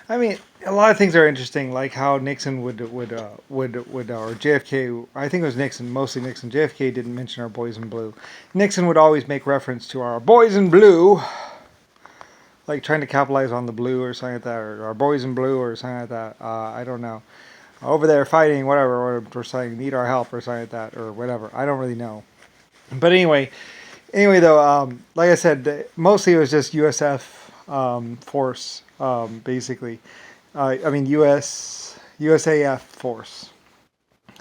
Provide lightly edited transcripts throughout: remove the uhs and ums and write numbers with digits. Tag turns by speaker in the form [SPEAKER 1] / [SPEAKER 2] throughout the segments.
[SPEAKER 1] I mean, a lot of things are interesting, like how Nixon would or JFK. I think it was Nixon, mostly Nixon. JFK didn't mention our boys in blue. Nixon would always make reference to our boys in blue, like trying to capitalize on the blue or something like that, or our boys in blue or something like that. I don't know. Over there fighting, whatever, or saying need our help or something like that, or whatever. I don't really know. But anyway though, like I said, mostly it was just USF force, basically. I mean USAF force.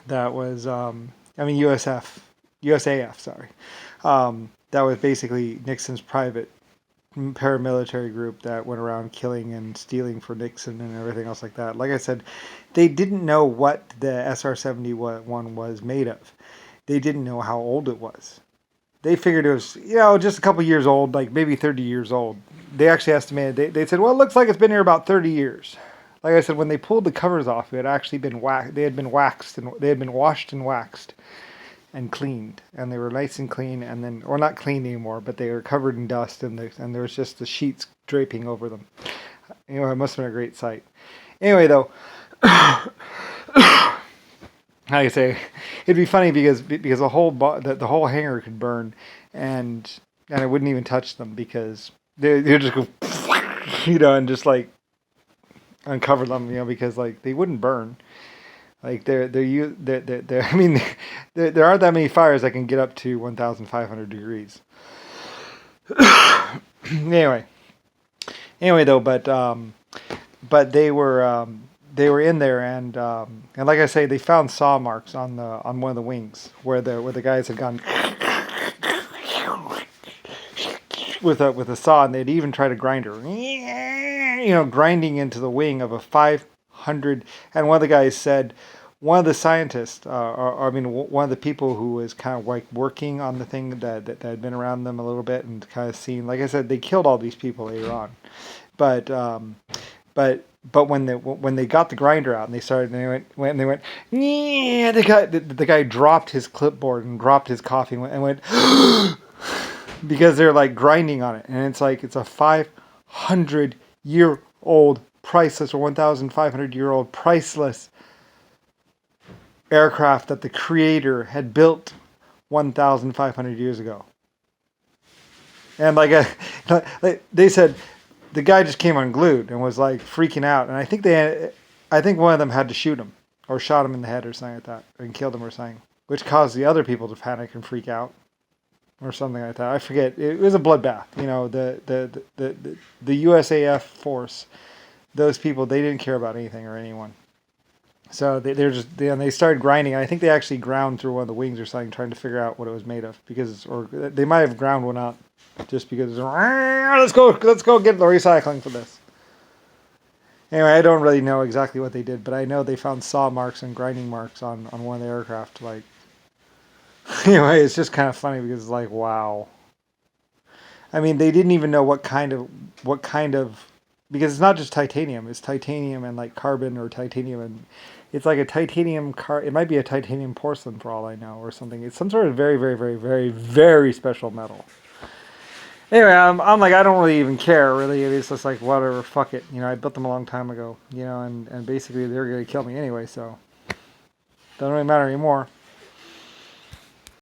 [SPEAKER 1] That was I mean USAF. Sorry. That was basically Nixon's private paramilitary group that went around killing and stealing for Nixon and everything else like that. Like I said, they didn't know what the SR-71 was made of. They didn't know how old it was. They figured it was, just a couple years old, like maybe 30 years old. They actually estimated, they said, well, it looks like it's been here about 30 years. Like I said, when they pulled the covers off, it had actually been waxed. They had been waxed and they had been washed and waxed and cleaned, and they were nice and clean, and then, or not clean anymore, but they were covered in dust, and there was just the sheets draping over them. Anyway, it must have been a great sight. Anyway, though, like I say, it'd be funny because the whole hangar could burn, and it wouldn't even touch them because they'd just go, and just like uncover them, because like they wouldn't burn. Like they're I mean, there aren't that many fires that can get up to 1,500 degrees. anyway, though, but they were in there, and like I say, they found saw marks on one of the wings where the guys had gone with a saw, and they'd even tried a grinder, grinding into the wing of a 500. And one of the guys said, one of the scientists, one of the people who was kind of like working on the thing that had been around them a little bit and kind of seen, like I said, they killed all these people later on, but when they got the grinder out and they went, yeah, the guy dropped his clipboard and dropped his coffee and went because they're like grinding on it, and it's a 500-year-old priceless, or 1,500-year-old priceless aircraft that the creator had built 1,500 years ago. And like they said, the guy just came unglued and was like freaking out, and I think one of them had to shoot him or shot him in the head or something like that and killed him or something, which caused the other people to panic and freak out or something like that. I forget. It was a bloodbath. The USAF force, those people, they didn't care about anything or anyone. So they started grinding. I think they actually ground through one of the wings or something, trying to figure out what it was made of, or they might have ground one out just because let's go get the recycling for this. Anyway, I don't really know exactly what they did, but I know they found saw marks and grinding marks on one of the aircraft. Like, anyway, it's just kind of funny because it's like, wow. I mean, they didn't even know what kind of because it's not just titanium. It's titanium and like carbon, or titanium and it's like a titanium it might be a titanium porcelain for all I know, or something. It's some sort of very, very, very, very, very special metal. Anyway, I'm like, I don't really even care, really. It's just like, whatever, fuck it. I built them a long time ago, and basically they're going to kill me anyway, so doesn't really matter anymore.